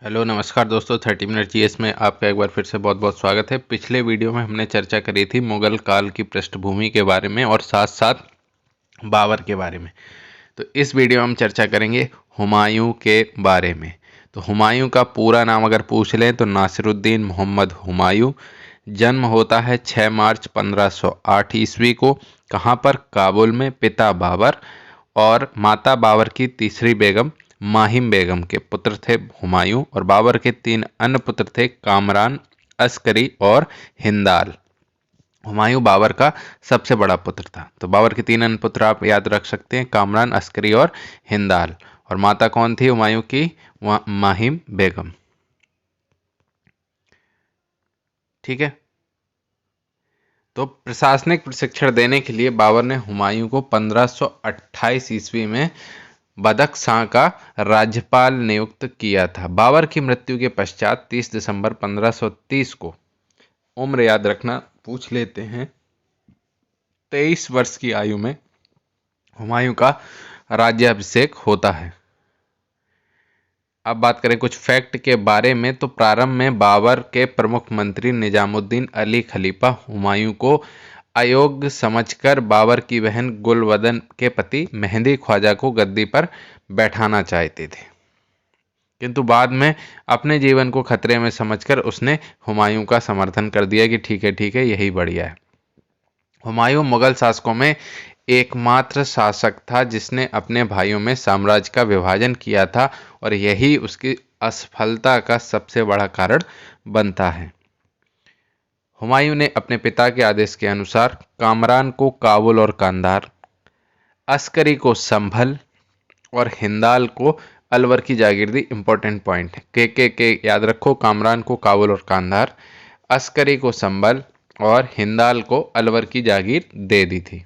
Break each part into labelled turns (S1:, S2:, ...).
S1: Hello नमस्कार दोस्तों, 30 minute GS में आपका एक बार फिर से बहुत बहुत स्वागत है। पिछले वीडियो में हमने चर्चा करी थी मुगल काल की पृष्ठभूमि के बारे में और साथ साथ बाबर के बारे में। तो इस वीडियो में हम चर्चा करेंगे हुमायूं के बारे में। तो हुमायूं का पूरा नाम अगर पूछ लें तो नासिरुद्दीन मोहम्मद हुमायूं। जन्म होता है 6 मार्च 1508 ईस्वी को। कहाँ पर? काबुल में। पिता बाबर और माता बाबर की तीसरी बेगम माहिम बेगम के पुत्र थे हुमायूं, और बाबर के 3 अन्य पुत्र थे कामरान, अस्करी और हिंदाल। हुमायूं बाबर का सबसे बड़ा पुत्र था। तो बाबर के 3 अन्य पुत्र आप याद रख सकते हैं, कामरान, अस्करी और हिंदाल। और माता कौन थी हुमायूं की? माहिम बेगम। ठीक है। तो प्रशासनिक प्रशिक्षण देने के लिए बाबर ने हुमायूं को 1528 ईस्वी में बदख्शां का राज्यपाल नियुक्त किया था। बाबर की मृत्यु के पश्चात 30 दिसंबर 1530 को, उम्र याद रखना पूछ लेते हैं, 23 वर्ष की आयु में हुमायूं का राज्याभिषेक होता है। अब बात करें कुछ फैक्ट के बारे में, तो प्रारंभ में बाबर के प्रमुख मंत्री निजामुद्दीन अली खलीफा हुमायूं को अयोग्य समझकर बाबर की बहन गुलबदन के पति मेहंदी ख्वाजा को गद्दी पर बैठाना चाहते थे, किंतु बाद में अपने जीवन को खतरे में समझकर उसने हुमायूं का समर्थन कर दिया कि ठीक है यही बढ़िया है। हुमायूं मुगल शासकों में एकमात्र शासक था जिसने अपने भाइयों में साम्राज्य का विभाजन किया था, और यही उसकी असफलता का सबसे बड़ा कारण बनता है। हुमायूं ने अपने पिता के आदेश के अनुसार कामरान को काबुल और कांधार, अस्करी को संभल और हिंदाल को अलवर की जागीरदी। इंपॉर्टेंट पॉइंट है, के याद रखो। कामरान को काबुल और कांधार, अस्करी को संभल और हिंदाल को अलवर की जागीर दे दी थी।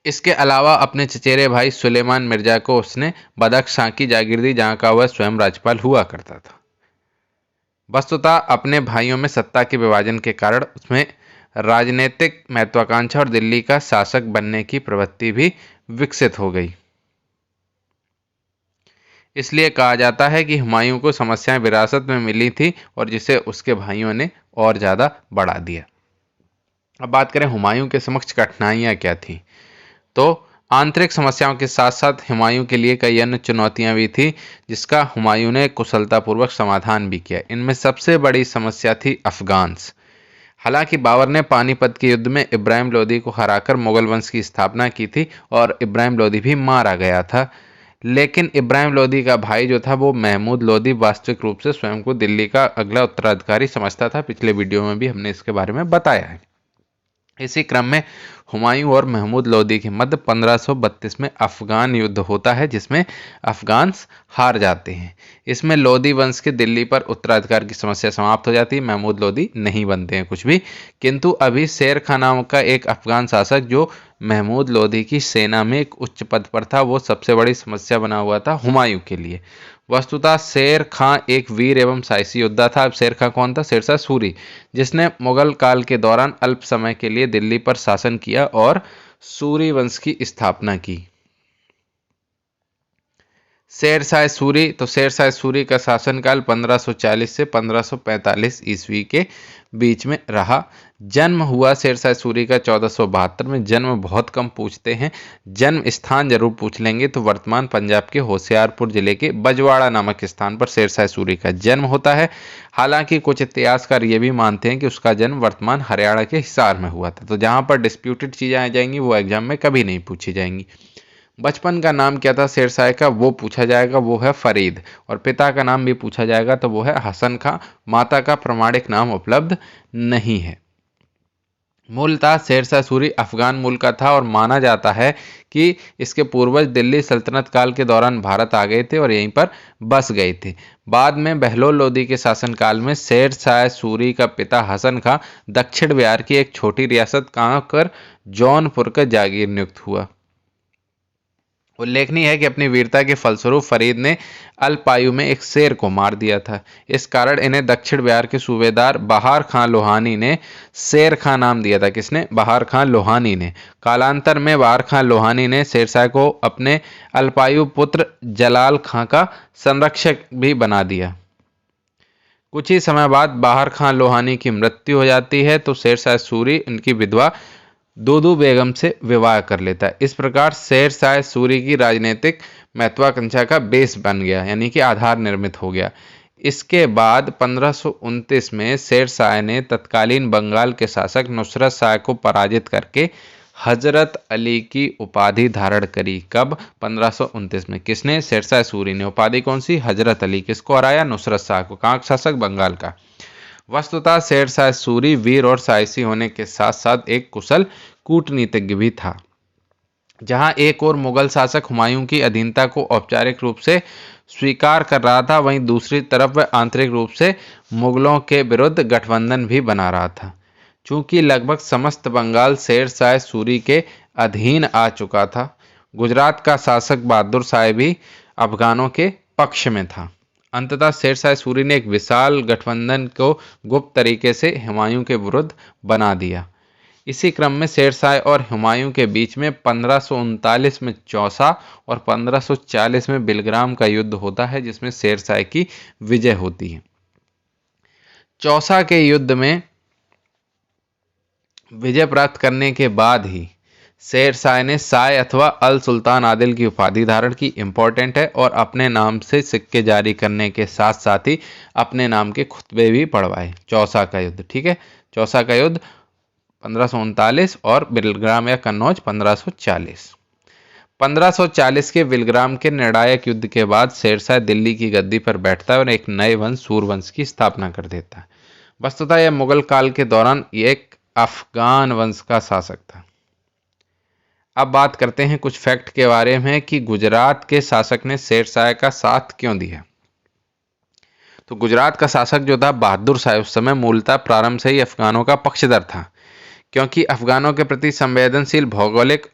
S1: इसके अलावा अपने चचेरे भाई सुलेमान मिर्जा को उसने बदख्शां की जागीर दी, जहां का वह स्वयं राज्यपाल हुआ करता था। वस्तुतः अपने भाइयों में सत्ता के विभाजन के कारण उसमें राजनीतिक महत्वाकांक्षा और दिल्ली का शासक बनने की प्रवृत्ति भी विकसित हो गई। इसलिए कहा जाता है कि हुमायूं को समस्याएं विरासत में मिली थी और जिसे उसके भाइयों ने और ज़्यादा बढ़ा दिया। अब बात करें हुमायूं के समक्ष कठिनाइयां क्या थी, तो आंतरिक समस्याओं के साथ साथ हुमायूं के लिए कई अन्य चुनौतियां भी थी, जिसका हुमायूं ने कुशलतापूर्वक समाधान भी किया। इनमें सबसे बड़ी समस्या थी अफगान्स। हालांकि बाबर ने पानीपत के युद्ध में इब्राहिम लोदी को हराकर मुगल वंश की स्थापना की थी और इब्राहिम लोदी भी मारा गया था, लेकिन इब्राहिम लोदी का भाई जो था वो महमूद लोदी वास्तविक रूप से स्वयं को दिल्ली का अगला उत्तराधिकारी समझता था। पिछले वीडियो में भी हमने इसके बारे में बताया है। इसी क्रम में हुमायूं और महमूद लोदी के मध्य 1532 में अफगान युद्ध होता है, जिसमें अफगान्स हार जाते हैं। इसमें लोदी वंश के दिल्ली पर उत्तराधिकार की समस्या समाप्त हो जाती है। महमूद लोदी नहीं बनते हैं कुछ भी, किंतु अभी शेर खान नाम का एक अफगान शासक जो महमूद लोदी की सेना में एक उच्च पद पर था, वो सबसे बड़ी समस्या बना हुआ था हुमायूं के लिए। वस्तुतः शेर खां एक वीर एवं साहसी योद्धा था। अब शेर खां कौन था? शेरशाह सूरी, जिसने मुगल काल के दौरान अल्प समय के लिए दिल्ली पर शासन किया और सूरी वंश की स्थापना की। शेरशाह सूरी, तो शेरशाह सूरी का शासनकाल 1540 से 1545 ईस्वी के बीच में रहा। जन्म हुआ शेरशाह सूरी का 1472 में। जन्म बहुत कम पूछते हैं, जन्म स्थान जरूर पूछ लेंगे। तो वर्तमान पंजाब के होशियारपुर जिले के बजवाड़ा नामक स्थान पर शेरशाह सूरी का जन्म होता है। हालांकि कुछ इतिहासकार ये भी मानते हैं कि उसका जन्म वर्तमान हरियाणा के हिसार में हुआ था। तो जहां पर डिस्प्यूटेड चीजें आ जाएंगी वो एग्जाम में कभी नहीं पूछी जाएंगी। बचपन का नाम क्या था शेरशाह का, वो पूछा जाएगा, वो है फरीद। और पिता का नाम भी पूछा जाएगा, तो वो है हसन खां। माता का प्रमाणिक नाम उपलब्ध नहीं है। मूलतः शेरशाह सूरी अफगान मूल का था और माना जाता है कि इसके पूर्वज दिल्ली सल्तनत काल के दौरान भारत आ गए थे और यहीं पर बस गए थे। बाद में बहलोल लोदी के शासनकाल में शेरशाह सूरी का पिता हसन खां दक्षिण बिहार की एक छोटी रियासत कांकर जौनपुर का जागीर नियुक्त हुआ। उल्लेखनीय है कि अपनी वीरता के फलस्वरूप फरीद ने अल्पायु में एक शेर को मार दिया था। इस कारण इन्हें दक्षिण बिहार के सूबेदार बहार खां लोहानी ने शेर खां नाम दिया था। किसने? बहार खां लोहानी ने। कालांतर में बहार खां लोहानी ने शेरशाह को अपने अल्पायु पुत्र जलाल खां का संरक्षक भी बना दिया। कुछ ही समय बाद बहार खां लोहानी की मृत्यु हो जाती है तो शेरशाह सूरी उनकी विधवा दूदू बेगम से विवाह कर लेता है। इस प्रकार शेरशाह सूरी की राजनीतिक महत्वाकांक्षा का बेस बन गया, यानी कि आधार निर्मित हो गया। इसके बाद 1529 में शेरशाह ने तत्कालीन बंगाल के शासक नुसरत शाह को पराजित करके हजरत अली की उपाधि धारण करी। कब? 1529 में। किसने? शेरशाह सूरी ने। उपाधि कौन सी? हजरत अली। किसको हराया? नुसरत शाह को। कहाँ का शासक? बंगाल का। वस्तुतः शेरशाह सूरी वीर और साहसी होने के साथ साथ एक कुशल कूटनीतिज्ञ भी था। जहां एक और मुगल शासक हुमायूं की अधीनता को औपचारिक रूप से स्वीकार कर रहा था, वहीं दूसरी तरफ वह आंतरिक रूप से मुगलों के विरुद्ध गठबंधन भी बना रहा था। चूंकि लगभग समस्त बंगाल शेरशाह सूरी के अधीन आ चुका था, गुजरात का शासक बहादुर शाह भी अफगानों के पक्ष में था। अंततः शेरशाह सूरी ने एक विशाल गठबंधन को गुप्त तरीके से हुमायूं के विरुद्ध बना दिया। इसी क्रम में शेरशाह और हुमायूं के बीच में 1539 में चौसा और 1540 में बिलग्राम का युद्ध होता है, जिसमें शेरशाह की विजय होती है। चौसा के युद्ध में विजय प्राप्त करने के बाद ही शेरशाह ने साय अथवा अल सुल्तान आदिल की उपाधि धारण की। इंपॉर्टेंट है। और अपने नाम से सिक्के जारी करने के साथ साथ ही अपने नाम के खुतबे भी पढ़वाए। चौसा का युद्ध, ठीक है। चौसा का युद्ध 1539 और बिलग्राम या कन्नौज 1540। 1540 के बिलग्राम के निर्णायक युद्ध के बाद शेरशाह दिल्ली की गद्दी पर बैठता है और एक नए वंश सूरवंश की स्थापना कर देता है। वस्तुतः यह मुगल काल के दौरान एक अफगान वंश का शासक था। अब बात करते हैं कुछ फैक्ट के बारे में कि गुजरात के शासक ने शेरशाह का साथ क्यों दिया। तो गुजरात का शासक जो था बहादुर शाह, उस समय मूलतः प्रारंभ से ही अफगानों का पक्षधर था, क्योंकि अफगानों के प्रति संवेदनशील भौगोलिक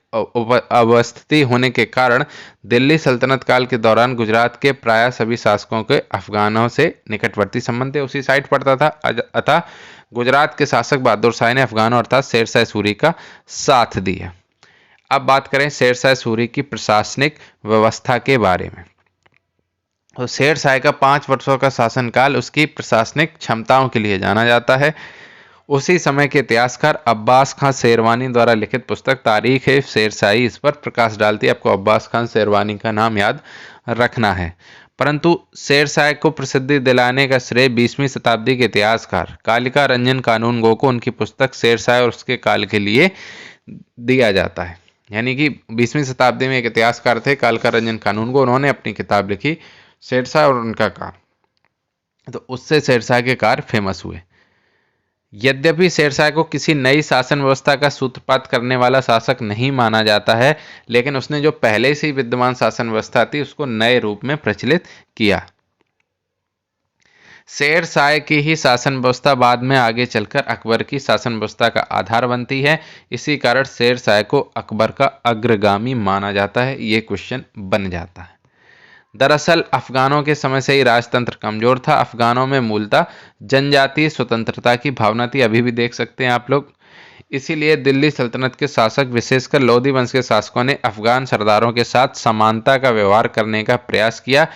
S1: अवस्थिति होने के कारण दिल्ली सल्तनत काल के दौरान गुजरात के प्राय सभी शासकों के अफगानों से निकटवर्ती संबंध थे, उसी साइड पड़ता था। अतः गुजरात के शासक बहादुर शाह ने अफगानों अर्थात शेरशाह सूरी का साथ दिया। अब बात करें शेरशाह सूरी की प्रशासनिक व्यवस्था के बारे में। तो शेरशाह का 5 वर्षों का शासनकाल उसकी प्रशासनिक क्षमताओं के लिए जाना जाता है। उसी समय के इतिहासकार अब्बास खां शेरवानी द्वारा लिखित पुस्तक तारीख ए शेरशाही इस पर प्रकाश डालती है। आपको अब्बास खां शेरवानी का नाम याद रखना है। परंतु शेरशाह को प्रसिद्धि दिलाने का श्रेय 20वीं शताब्दी के इतिहासकार कालिका रंजन कानूनगो को उनकी पुस्तक शेरशाह और उसके काल के लिए दिया जाता है। यानी कि 20वीं शताब्दी में एक इतिहासकार थे कालिका रंजन कानूनगो, उन्होंने अपनी किताब लिखी शेरशाह और उनका काल, तो उससे शेरशाह के कार्य फेमस हुए। यद्यपि शेरशाह को किसी नई शासन व्यवस्था का सूत्रपात करने वाला शासक नहीं माना जाता है, लेकिन उसने जो पहले से ही विद्यमान शासन व्यवस्था थी उसको नए रूप में प्रचलित किया। शेरशाह की ही शासन व्यवस्था बाद में आगे चलकर अकबर की शासन व्यवस्था का आधार बनती है। इसी कारण शेरशाह को अकबर का अग्रगामी माना जाता है। ये क्वेश्चन बन जाता है। दरअसल अफगानों के समय से ही राजतंत्र कमजोर था। अफगानों में मूलतः जनजातीय स्वतंत्रता की भावना थी, अभी भी देख सकते हैं आप लोग। इसीलिए दिल्ली सल्तनत के शासक विशेषकर लोधी वंश के शासकों ने अफगान सरदारों के साथ समानता का व्यवहार करने का प्रयास किया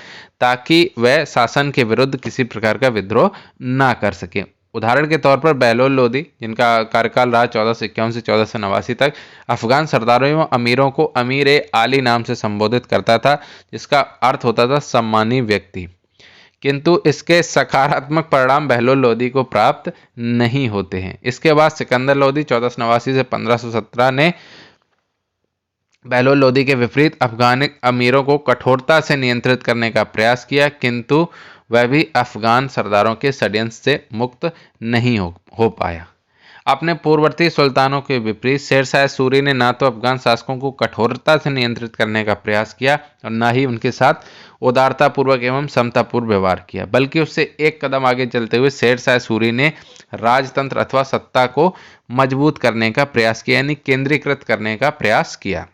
S1: ताकि वह शासन के विरुद्ध किसी प्रकार का विद्रोह ना कर सके। उदाहरण के तौर पर बहलोल लोधी, जिनका कार्यकाल रहा 1451 से 1489 तक, अफगान सरदारों एवं अमीरों को अमीर ए आली नाम से संबोधित करता था, जिसका अर्थ होता था सम्मानी व्यक्ति। किंतु इसके सकारात्मक परिणाम बहलोल लोधी को प्राप्त नहीं होते हैं। इसके बाद सिकंदर लोधी 1489 से 1517 ने बहलोल लोधी के विपरीत अफगान अमीरों को कठोरता से नियंत्रित करने का प्रयास किया, किंतु वह भी अफगान सरदारों के षड्यंत्र से मुक्त नहीं हो पाया। अपने पूर्ववर्ती सुल्तानों के विपरीत शेरशाह सूरी ने न तो अफगान शासकों को कठोरता से नियंत्रित करने का प्रयास किया और न ही उनके साथ उदारतापूर्वक एवं समतापूर्व व्यवहार किया, बल्कि उससे एक कदम आगे चलते हुए शेरशाह सूरी ने राजतंत्र अथवा सत्ता को मजबूत करने का प्रयास किया, यानी केंद्रीकृत करने का प्रयास किया।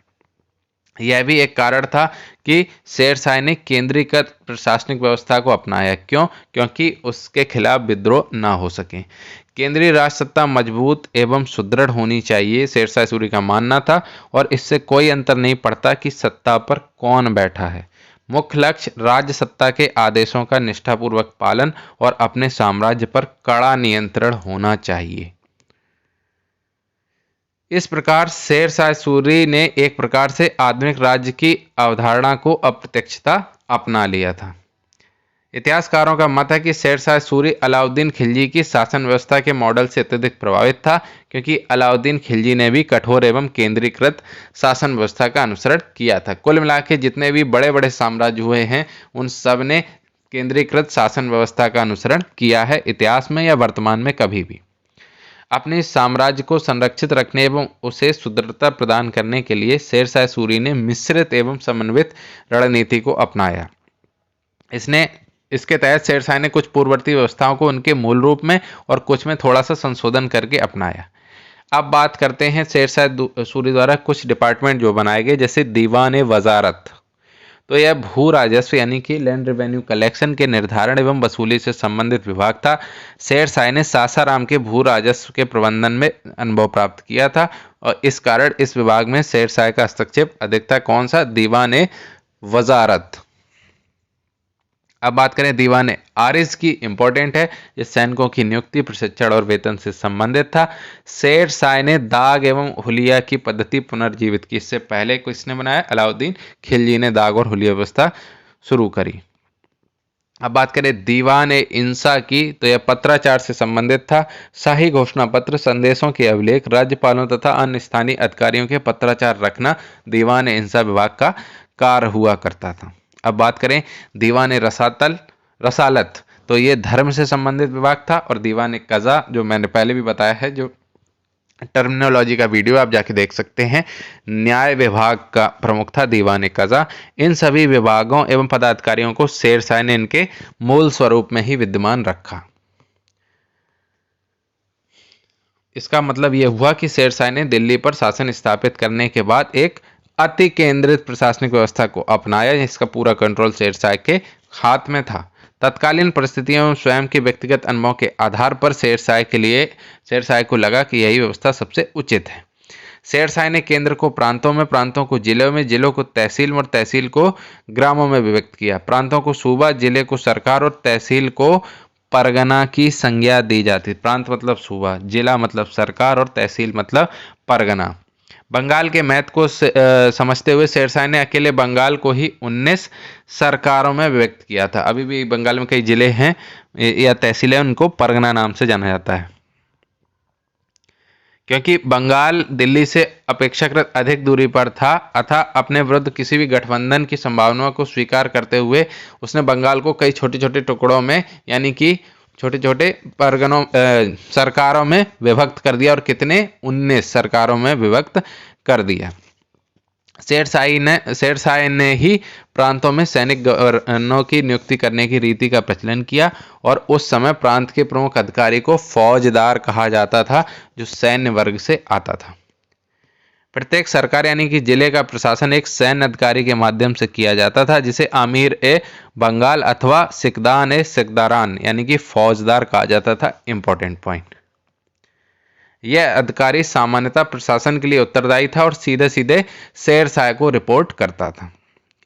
S1: यह भी एक कारण था कि शेरशाह ने केंद्रीकृत प्रशासनिक व्यवस्था को अपनाया। क्यों? क्योंकि उसके खिलाफ विद्रोह न हो सके। केंद्रीय राज सत्ता मजबूत एवं सुदृढ़ होनी चाहिए, शेरशाह सूरी का मानना था, और इससे कोई अंतर नहीं पड़ता कि सत्ता पर कौन बैठा है। मुख्य लक्ष्य राज्य सत्ता के आदेशों का निष्ठापूर्वक पालन और अपने साम्राज्य पर कड़ा नियंत्रण होना चाहिए। इस प्रकार शेरशाह सूरी ने एक प्रकार से आधुनिक राज्य की अवधारणा को अप्रत्यक्षता अपना लिया था। इतिहासकारों का मत है कि शेरशाह सूरी अलाउद्दीन खिलजी की शासन व्यवस्था के मॉडल से अत्यधिक प्रभावित था, क्योंकि अलाउद्दीन खिलजी ने भी कठोर एवं केंद्रीकृत शासन व्यवस्था का अनुसरण किया था। कुल मिलाकर जितने भी बड़े बड़े साम्राज्य हुए हैं, उन सब ने केंद्रीकृत शासन व्यवस्था का अनुसरण किया है, इतिहास में या वर्तमान में कभी भी। अपने साम्राज्य को संरक्षित रखने एवं उसे सुदृढ़ता प्रदान करने के लिए शेरशाह सूरी ने मिश्रित एवं समन्वित रणनीति को अपनाया। इसके तहत शेरशाह ने कुछ पूर्ववर्ती व्यवस्थाओं को उनके मूल रूप में और कुछ में थोड़ा सा संशोधन करके अपनाया। अब बात करते हैं शेरशाह सूरी द्वारा कुछ डिपार्टमेंट जो बनाए गए, जैसे दीवान वजारत। तो यह भू राजस्व यानी कि लैंड रेवेन्यू कलेक्शन के निर्धारण एवं वसूली से संबंधित विभाग था। शेरशाह ने सासाराम के भू राजस्व के प्रबंधन में अनुभव प्राप्त किया था, और इस कारण इस विभाग में शेरशाह का हस्तक्षेप अधिक था। कौन सा? दीवान वजारत। अब बात करें दीवान आरिज की, इंपॉर्टेंट है। ये सैनिकों की नियुक्ति, प्रशिक्षण और वेतन से संबंधित था। शेरशाह ने दाग एवं हुलिया की पद्धति पुनर्जीवित की। इससे पहले किसने बनाया? अलाउद्दीन खिलजी ने दाग और हुलिया व्यवस्था शुरू करी। अब बात करें दीवान इंसा की, तो यह पत्राचार से संबंधित था। शाही घोषणा पत्र, संदेशों के अभिलेख, राज्यपालों तथा अन्य स्थानीय अधिकारियों के पत्राचार रखना दीवान इंसा विभाग का कार्य हुआ करता था। अब बात करें दीवान रसालत, तो ये धर्म से संबंधित विभाग था। और दीवान कज़ा, जो मैंने पहले भी बताया है, जो टर्मिनोलॉजी का वीडियो आप जाके देख सकते हैं, न्याय विभाग का प्रमुख था दीवान कज़ा। इन सभी विभागों एवं पदाधिकारियों को शेरशाह ने इनके मूल स्वरूप में ही विद्यमान रखा। इसका मतलब यह हुआ कि शेरशाह ने दिल्ली पर शासन स्थापित करने के बाद एक अति केंद्रित प्रशासनिक व्यवस्था को अपनाया, जिसका पूरा कंट्रोल शेरशाह के हाथ में था। तत्कालीन परिस्थितियों में स्वयं के व्यक्तिगत अनुभव के आधार पर शेरशाह को लगा कि यही व्यवस्था सबसे उचित है। शेरशाह ने केंद्र को प्रांतों में, प्रांतों को जिलों में, जिलों को तहसील और तहसील को ग्रामों में विभक्त किया। प्रांतों को सूबा, जिले को सरकार और तहसील को परगना की संज्ञा दी जाती। प्रांत मतलब सूबा, जिला मतलब सरकार और तहसील मतलब परगना। बंगाल के महत्व को समझते हुए शेरशाह ने अकेले बंगाल को ही 19 सरकारों में विभक्त किया था। अभी भी बंगाल में कई जिले हैं या तहसीलें, उनको परगना नाम से जाना जाता है, क्योंकि बंगाल दिल्ली से अपेक्षाकृत अधिक दूरी पर था, अतः अपने विरुद्ध किसी भी गठबंधन की संभावना को स्वीकार करते हुए उसने बंगाल को कई छोटे छोटे टुकड़ों में, यानी कि छोटे छोटे परगनों सरकारों में विभक्त कर दिया। और कितने? 19 सरकारों में विभक्त कर दिया। शेरशाह ने ही प्रांतों में सैनिक गवर्नरों की नियुक्ति करने की रीति का प्रचलन किया, और उस समय प्रांत के प्रमुख अधिकारी को फौजदार कहा जाता था, जो सैन्य वर्ग से आता था। प्रत्येक सरकार यानी कि जिले का प्रशासन एक सैन्य अधिकारी के माध्यम से किया जाता था, जिसे आमीर ए बंगाल अथवा सिकदारान यानी कि फौजदार कहा जाता था। इंपॉर्टेंट पॉइंट, यह अधिकारी सामान्यतः प्रशासन के लिए उत्तरदायी था और सीधे सीधे शेरशाह को रिपोर्ट करता था।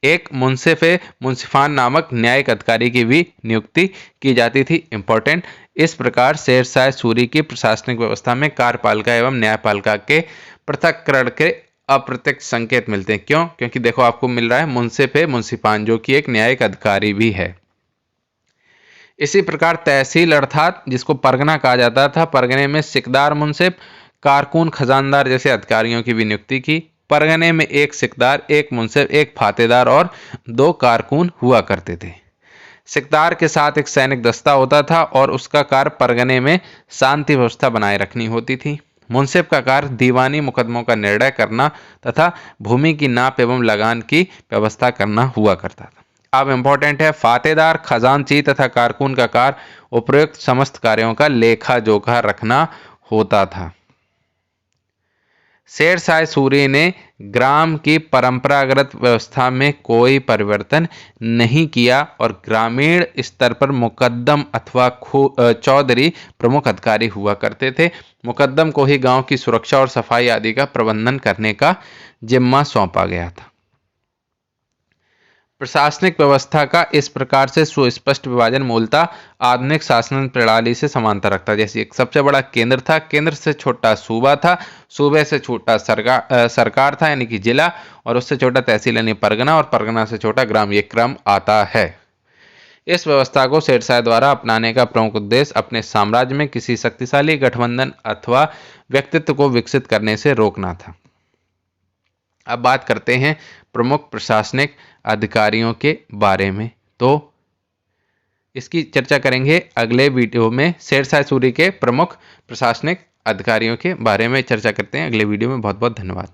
S1: एक मुंसिफान नामक न्यायिक अधिकारी की भी नियुक्ति की जाती थी। इंपॉर्टेंट, इस प्रकार शेरशाह सूरी की प्रशासनिक व्यवस्था में कार्यपालिका एवं न्यायपालिका के पृथक्करण के अप्रत्यक्ष संकेत मिलते हैं। क्यों? क्योंकि देखो आपको मिल रहा है मुंसिफान, जो कि एक न्यायिक अधिकारी भी है। इसी प्रकार तहसील अर्थात जिसको परगना कहा जाता था, परगने में सिकदार, मुंसिफ, कारकून, खजानदार जैसे अधिकारियों की भी नियुक्ति की। परगने में एक सिकदार, एक मुंसिफ, एक फातेदार और 2 कारकून हुआ करते थे। सिकदार के साथ एक सैनिक दस्ता होता था और उसका कार्य परगने में शांति व्यवस्था बनाए रखनी होती थी। मुंसिफ का कार्य दीवानी मुकदमों का निर्णय करना तथा भूमि की नाप एवं लगान की व्यवस्था करना हुआ करता था। अब इंपॉर्टेंट है, फातेदार, खजांची तथा कारकुन का कार्य उपयुक्त समस्त कार्यों का लेखा जोखा रखना होता था। शेरशाह सूरी ने ग्राम की परंपरागत व्यवस्था में कोई परिवर्तन नहीं किया और ग्रामीण स्तर पर मुकद्दम अथवा चौधरी प्रमुख अधिकारी हुआ करते थे। मुकद्दम को ही गांव की सुरक्षा और सफाई आदि का प्रबंधन करने का जिम्मा सौंपा गया था। प्रशासनिक व्यवस्था का इस प्रकार से सुस्पष्ट विभाजन मूलतः आधुनिक शासन प्रणाली से समांतर रखता। जैसे एक सबसे बड़ा केंद्र था, केंद्र से छोटा सूबा था, सूबे से छोटा सरकार था यानी कि जिला, और उससे छोटा तहसील यानी परगना, और परगना से छोटा ग्राम। ये क्रम आता है। इस व्यवस्था को शेरशाह द्वारा अपनाने का प्रमुख उद्देश्य अपने साम्राज्य में किसी शक्तिशाली गठबंधन अथवा व्यक्तित्व को विकसित करने से रोकना था। अब बात करते हैं प्रमुख प्रशासनिक अधिकारियों के बारे में। तो इसकी चर्चा करेंगे अगले वीडियो में। शेरशाह सूरी के प्रमुख प्रशासनिक अधिकारियों के बारे में चर्चा करते हैं अगले वीडियो में। बहुत बहुत धन्यवाद।